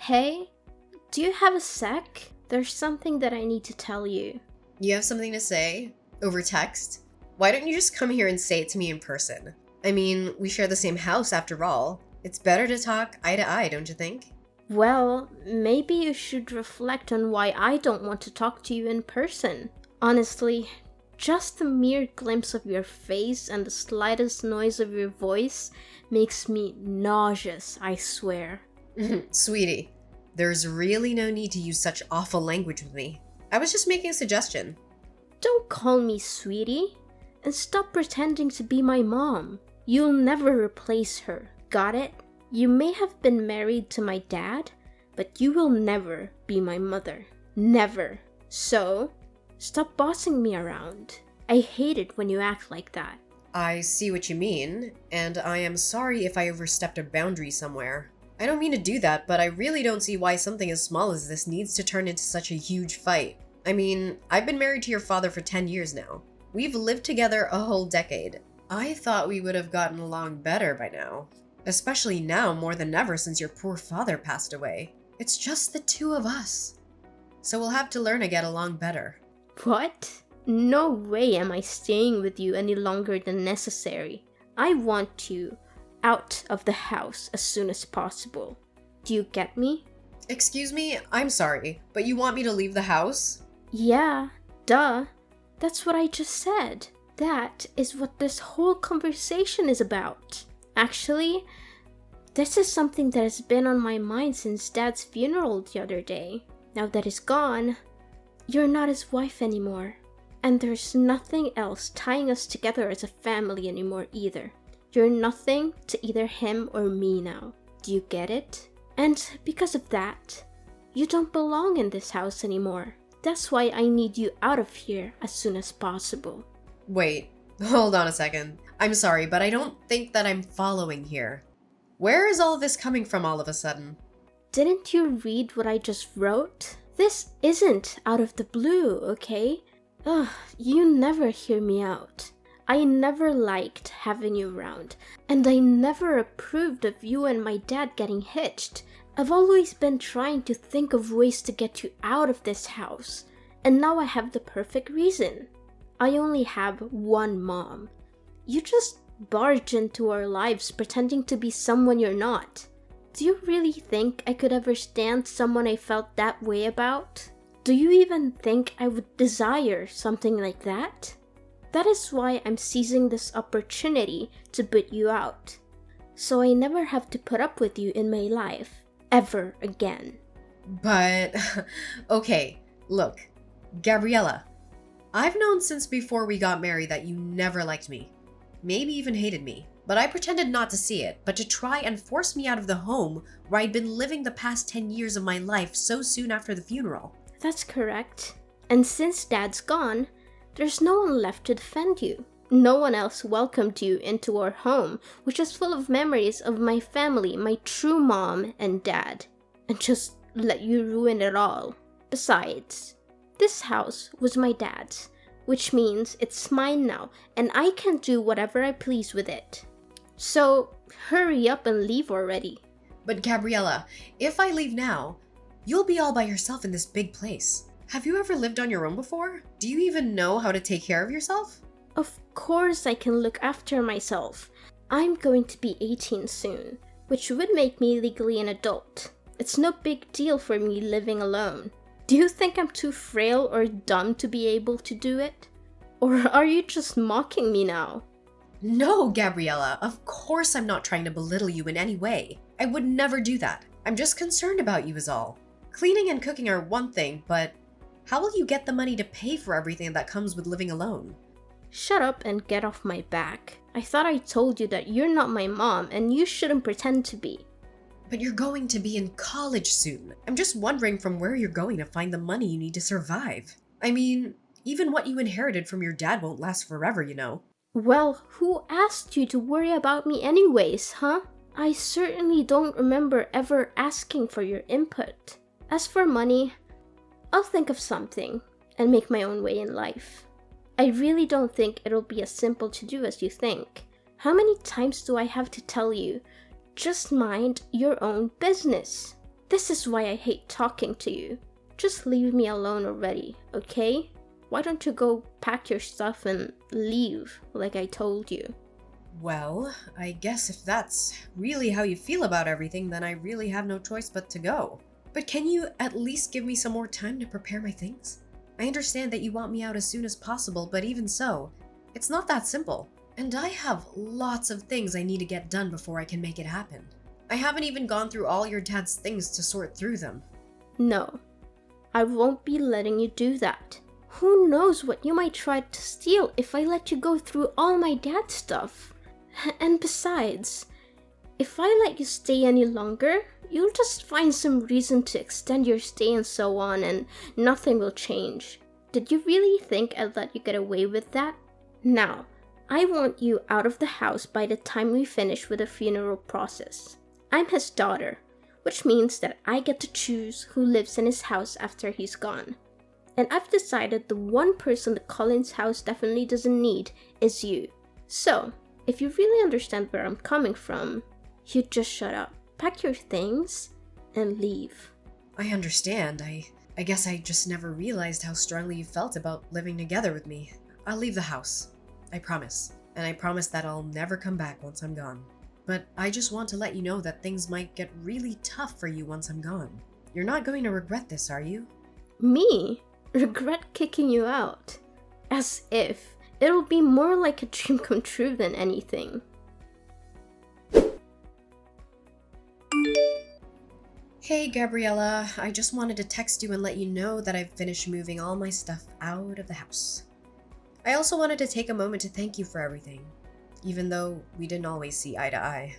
Hey, do you have a sec? There's something that I need to tell you. You have something to say? Over text? Why don't you just come here and say it to me in person? I mean, we share the same house after all. It's better to talk eye to eye, don't you think? Well, maybe you should reflect on why I don't want to talk to you in person. Honestly, just the mere glimpse of your face and the slightest noise of your voice makes me nauseous, I swear. Sweetie, there's really no need to use such awful language with me. I was just making a suggestion. Don't call me sweetie, and stop pretending to be my mom. You'll never replace her, got it? You may have been married to my dad, but you will never be my mother. Never. So, stop bossing me around. I hate it when you act like that. I see what you mean, and I am sorry if I overstepped a boundary somewhere. I don't mean to do that, but I really don't see why something as small as this needs to turn into such a huge fight. I mean, I've been married to your father for 10 years now. We've lived together a whole decade. I thought we would have gotten along better by now. Especially now more than ever since your poor father passed away. It's just the two of us. So we'll have to learn to get along better. What? No way am I staying with you any longer than necessary. I want you out of the house as soon as possible. Do you get me? Excuse me, I'm sorry, but you want me to leave the house? Yeah, duh. That's what I just said. That is what this whole conversation is about. Actually, this is something that has been on my mind since Dad's funeral the other day. Now that he's gone, you're not his wife anymore. And there's nothing else tying us together as a family anymore either. You're nothing to either him or me now. Do you get it? And because of that, you don't belong in this house anymore. That's why I need you out of here as soon as possible. Wait, hold on a second. I'm sorry, but I don't think that I'm following here. Where is all this coming from all of a sudden? Didn't you read what I just wrote? This isn't out of the blue, okay? Ugh, you never hear me out. I never liked having you around, and I never approved of you and my dad getting hitched. I've always been trying to think of ways to get you out of this house, and now I have the perfect reason. I only have one mom. You just barge into our lives pretending to be someone you're not. Do you really think I could ever stand someone I felt that way about? Do you even think I would desire something like that? That is why I'm seizing this opportunity to boot you out. So I never have to put up with you in my life, ever again. But, okay, look, Gabriella, I've known since before we got married that you never liked me. Maybe even hated me. But I pretended not to see it, but to try and force me out of the home where I'd been living the past 10 years of my life so soon after the funeral. That's correct. And since Dad's gone, there's no one left to defend you. No one else welcomed you into our home, which is full of memories of my family, my true mom and dad, and just let you ruin it all. Besides, this house was my dad's, which means it's mine now, and I can do whatever I please with it. So, hurry up and leave already. But Gabriella, if I leave now, you'll be all by yourself in this big place. Have you ever lived on your own before? Do you even know how to take care of yourself? Of course I can look after myself. I'm going to be 18 soon, which would make me legally an adult. It's no big deal for me living alone. Do you think I'm too frail or dumb to be able to do it? Or are you just mocking me now? No, Gabriella, of course I'm not trying to belittle you in any way. I would never do that. I'm just concerned about you is all. Cleaning and cooking are one thing, but how will you get the money to pay for everything that comes with living alone? Shut up and get off my back. I thought I told you that you're not my mom and you shouldn't pretend to be. But you're going to be in college soon. I'm just wondering from where you're going to find the money you need to survive. I mean, even what you inherited from your dad won't last forever, you know. Well, who asked you to worry about me anyways, huh? I certainly don't remember ever asking for your input. As for money, I'll think of something and make my own way in life. I really don't think it'll be as simple to do as you think. How many times do I have to tell you, just mind your own business? This is why I hate talking to you. Just leave me alone already, okay? Why don't you go pack your stuff and leave, like I told you? Well, I guess if that's really how you feel about everything, then I really have no choice but to go. But can you at least give me some more time to prepare my things? I understand that you want me out as soon as possible, but even so, it's not that simple. And I have lots of things I need to get done before I can make it happen. I haven't even gone through all your dad's things to sort through them. No, I won't be letting you do that. Who knows what you might try to steal if I let you go through all my dad's stuff? And besides, if I let you stay any longer, you'll just find some reason to extend your stay and so on, and nothing will change. Did you really think I'd let you get away with that? Now, I want you out of the house by the time we finish with the funeral process. I'm his daughter, which means that I get to choose who lives in his house after he's gone. And I've decided the one person the Collins house definitely doesn't need is you. So, if you really understand where I'm coming from, you just shut up, pack your things, and leave. I understand. I guess I just never realized how strongly you felt about living together with me. I'll leave the house. I promise. And I promise that I'll never come back once I'm gone. But I just want to let you know that things might get really tough for you once I'm gone. You're not going to regret this, are you? Me? Regret kicking you out? As if. It'll be more like a dream come true than anything. Hey Gabriella, I just wanted to text you and let you know that I've finished moving all my stuff out of the house. I also wanted to take a moment to thank you for everything, even though we didn't always see eye to eye.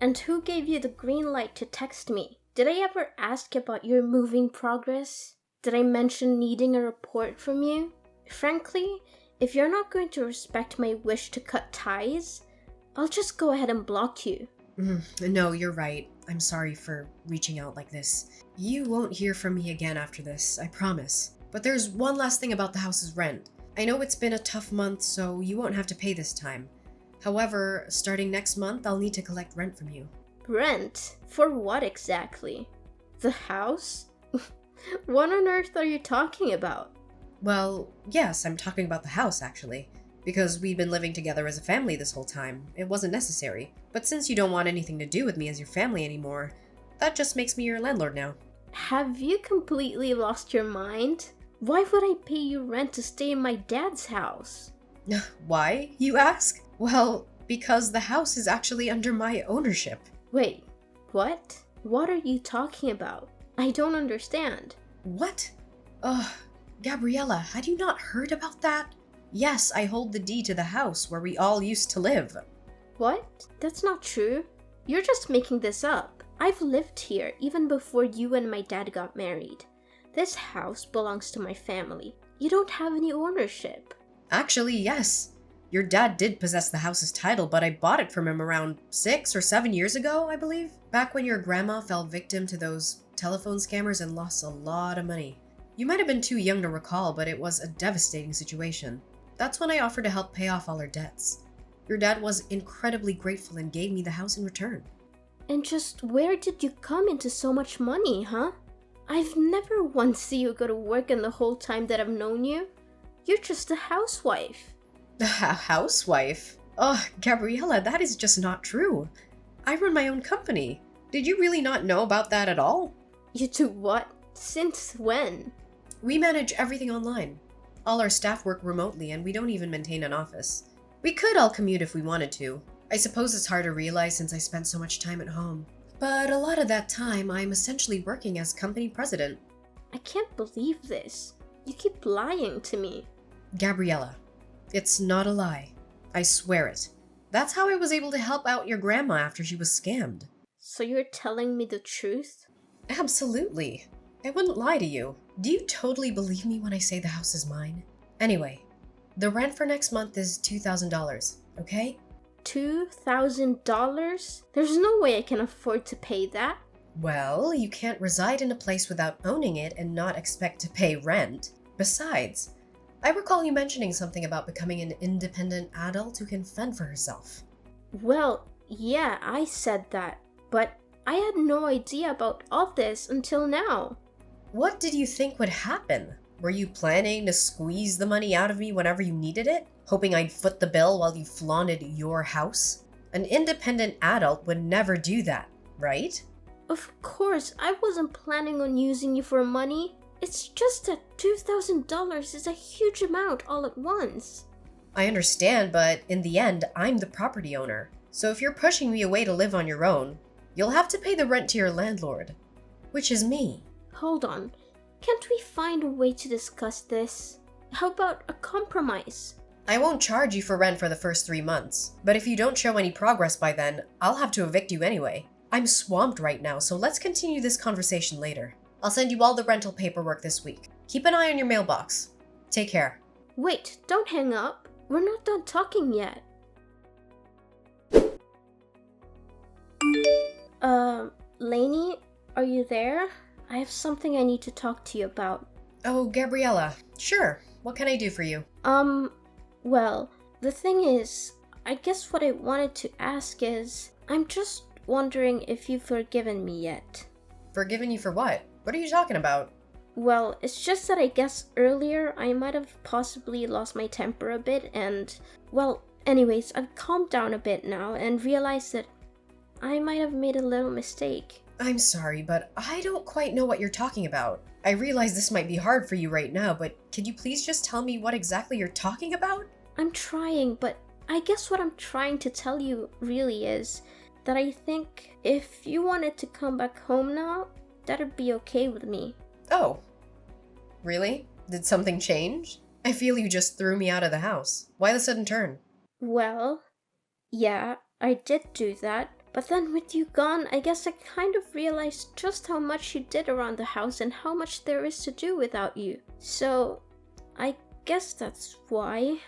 And who gave you the green light to text me? Did I ever ask about your moving progress? Did I mention needing a report from you? Frankly, if you're not going to respect my wish to cut ties, I'll just go ahead and block you. No, you're right. I'm sorry for reaching out like this. You won't hear from me again after this, I promise. But there's one last thing about the house's rent. I know it's been a tough month, so you won't have to pay this time. However, starting next month, I'll need to collect rent from you. Rent? For what exactly? The house? What on earth are you talking about? Well, yes, I'm talking about the house, actually. Because we'd been living together as a family this whole time. It wasn't necessary. But since you don't want anything to do with me as your family anymore, that just makes me your landlord now. Have you completely lost your mind? Why would I pay you rent to stay in my dad's house? Why, you ask? Well, because the house is actually under my ownership. Wait, what? What are you talking about? I don't understand. What? Ugh, Gabriella, had you not heard about that? Yes, I hold the deed to the house where we all used to live. What? That's not true. You're just making this up. I've lived here even before you and my dad got married. This house belongs to my family. You don't have any ownership. Actually, yes. Your dad did possess the house's title, but I bought it from him around 6 or 7 years ago, I believe. Back when your grandma fell victim to those telephone scammers and lost a lot of money. You might have been too young to recall, but it was a devastating situation. That's when I offered to help pay off all her debts. Your dad was incredibly grateful and gave me the house in return. And just where did you come into so much money, huh? I've never once seen you go to work in the whole time that I've known you. You're just a housewife. A housewife? Oh, Gabriella, that is just not true. I run my own company. Did you really not know about that at all? You do what? Since when? We manage everything online. All our staff work remotely and we don't even maintain an office. We could all commute if we wanted to. I suppose it's hard to realize since I spent so much time at home. But a lot of that time, I'm essentially working as company president. I can't believe this. You keep lying to me. Gabriella, it's not a lie. I swear it. That's how I was able to help out your grandma after she was scammed. So you're telling me the truth? Absolutely. I wouldn't lie to you. Do you totally believe me when I say the house is mine? Anyway, the rent for next month is $2,000, okay? $2,000? There's no way I can afford to pay that. Well, you can't reside in a place without owning it and not expect to pay rent. Besides, I recall you mentioning something about becoming an independent adult who can fend for herself. Well, yeah, I said that, but I had no idea about all this until now. What did you think would happen? Were you planning to squeeze the money out of me whenever you needed it? Hoping I'd foot the bill while you flaunted your house? An independent adult would never do that, right? Of course, I wasn't planning on using you for money. It's just that $2,000 is a huge amount all at once. I understand, but in the end, I'm the property owner. So if you're pushing me away to live on your own, you'll have to pay the rent to your landlord, which is me. Hold on. Can't we find a way to discuss this? How about a compromise? I won't charge you for rent for the first 3 months, but if you don't show any progress by then, I'll have to evict you anyway. I'm swamped right now, so let's continue this conversation later. I'll send you all the rental paperwork this week. Keep an eye on your mailbox. Take care. Wait, don't hang up. We're not done talking yet. Lainey, are you there? I have something I need to talk to you about. Oh, Gabriella. Sure. What can I do for you? Well, the thing is, I guess what I wanted to ask is, I'm just wondering if you've forgiven me yet. Forgiven you for what? What are you talking about? Well, it's just that I guess earlier I might have possibly lost my temper a bit and, well, anyways, I've calmed down a bit now and realized that I might have made a little mistake. I'm sorry, but I don't quite know what you're talking about. I realize this might be hard for you right now, but could you please just tell me what exactly you're talking about? I'm trying, but I guess what I'm trying to tell you really is that I think if you wanted to come back home now, that'd be okay with me. Oh. Really? Did something change? I feel you just threw me out of the house. Why the sudden turn? Well, yeah, I did do that. But then with you gone, I guess I kind of realized just how much you did around the house and how much there is to do without you. So, I guess that's why.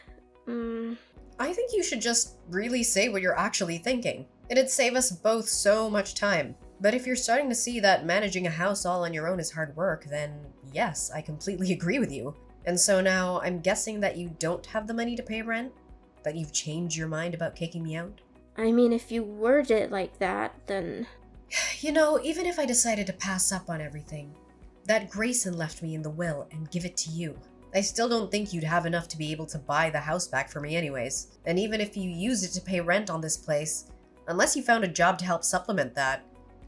I think you should just really say what you're actually thinking. It'd save us both so much time. But if you're starting to see that managing a house all on your own is hard work, then yes, I completely agree with you. And so now I'm guessing that you don't have the money to pay rent? That you've changed your mind about kicking me out? I mean, if you word it like that, then... You know, even if I decided to pass up on everything, that Grayson left me in the will and give it to you, I still don't think you'd have enough to be able to buy the house back for me anyways. And even if you used it to pay rent on this place, unless you found a job to help supplement that,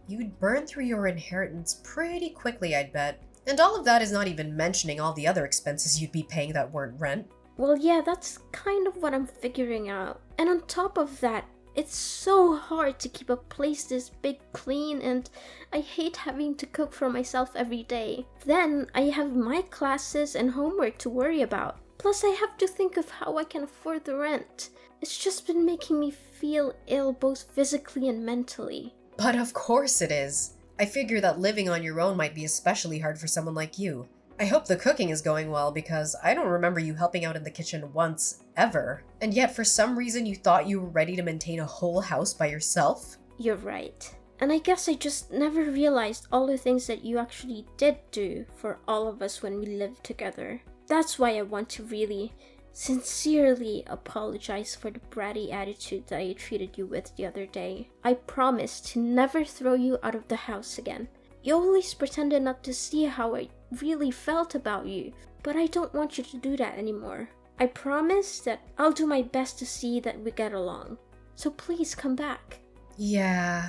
you'd burn through your inheritance pretty quickly, I'd bet. And all of that is not even mentioning all the other expenses you'd be paying that weren't rent. Well, yeah, that's kind of what I'm figuring out. And on top of that, it's so hard to keep a place this big clean, and I hate having to cook for myself every day. Then I have my classes and homework to worry about. Plus I have to think of how I can afford the rent. It's just been making me feel ill both physically and mentally. But of course it is. I figure that living on your own might be especially hard for someone like you. I hope the cooking is going well because I don't remember you helping out in the kitchen once, ever. And yet for some reason you thought you were ready to maintain a whole house by yourself? You're right. And I guess I just never realized all the things that you actually did do for all of us when we lived together. That's why I want to really, sincerely apologize for the bratty attitude that I treated you with the other day. I promise to never throw you out of the house again. You always pretended not to see how I really felt about you, but I don't want you to do that anymore. I promise that I'll do my best to see that we get along. So please come back. Yeah,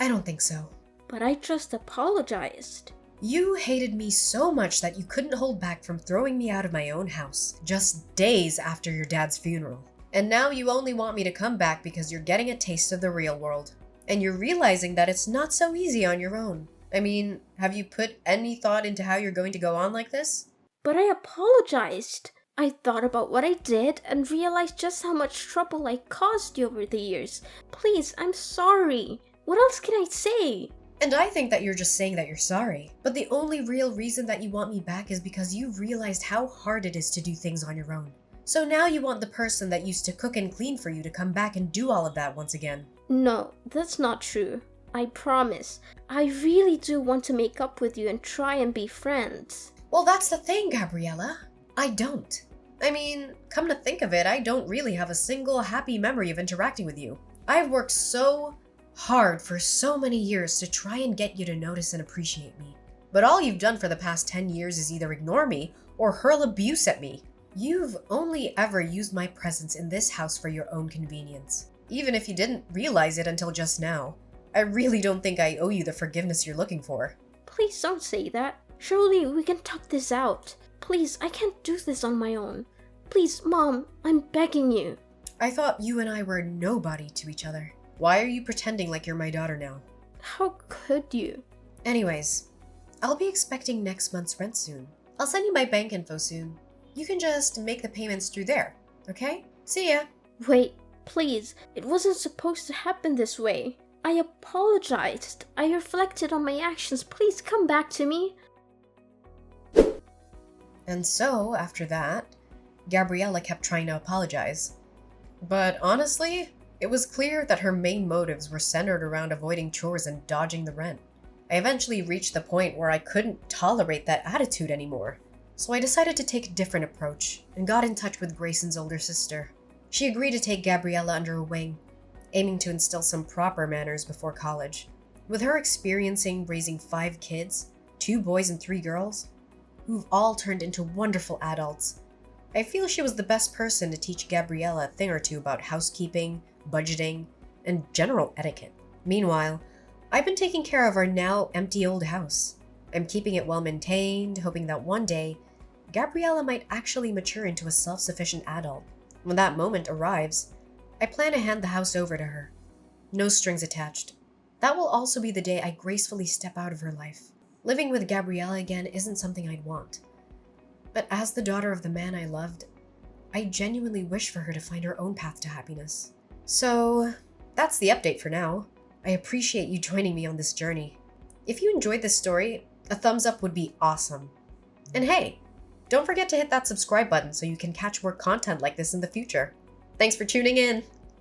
I don't think so. But I just apologized. You hated me so much that you couldn't hold back from throwing me out of my own house, just days after your dad's funeral. And now you only want me to come back because you're getting a taste of the real world. And you're realizing that it's not so easy on your own. I mean, have you put any thought into how you're going to go on like this? But I apologized. I thought about what I did and realized just how much trouble I caused you over the years. Please, I'm sorry. What else can I say? And I think that you're just saying that you're sorry. But the only real reason that you want me back is because you realized how hard it is to do things on your own. So now you want the person that used to cook and clean for you to come back and do all of that once again. No, that's not true. I promise. I really do want to make up with you and try and be friends. Well, that's the thing, Gabriella. I don't. I mean, come to think of it, I don't really have a single happy memory of interacting with you. I've worked so hard for so many years to try and get you to notice and appreciate me. But all you've done for the past 10 years is either ignore me or hurl abuse at me. You've only ever used my presence in this house for your own convenience. Even if you didn't realize it until just now, I really don't think I owe you the forgiveness you're looking for. Please don't say that. Surely we can talk this out. Please, I can't do this on my own. Please, Mom, I'm begging you. I thought you and I were nobody to each other. Why are you pretending like you're my daughter now? How could you? Anyways, I'll be expecting next month's rent soon. I'll send you my bank info soon. You can just make the payments through there, okay? See ya. Wait, please. It wasn't supposed to happen this way. I apologized. I reflected on my actions. Please come back to me. And so, after that, Gabriella kept trying to apologize. But honestly, it was clear that her main motives were centered around avoiding chores and dodging the rent. I eventually reached the point where I couldn't tolerate that attitude anymore. So I decided to take a different approach and got in touch with Grayson's older sister. She agreed to take Gabriella under her wing, aiming to instill some proper manners before college. With her experiencing raising 5 kids, 2 boys and 3 girls, who've all turned into wonderful adults, I feel she was the best person to teach Gabriella a thing or two about housekeeping, budgeting, and general etiquette. Meanwhile, I've been taking care of our now empty old house. I'm keeping it well maintained, hoping that one day, Gabriella might actually mature into a self-sufficient adult. When that moment arrives, I plan to hand the house over to her. No strings attached. That will also be the day I gracefully step out of her life. Living with Gabriella again isn't something I'd want. But as the daughter of the man I loved, I genuinely wish for her to find her own path to happiness. So, that's the update for now. I appreciate you joining me on this journey. If you enjoyed this story, a thumbs up would be awesome. And hey, don't forget to hit that subscribe button so you can catch more content like this in the future. Thanks for tuning in!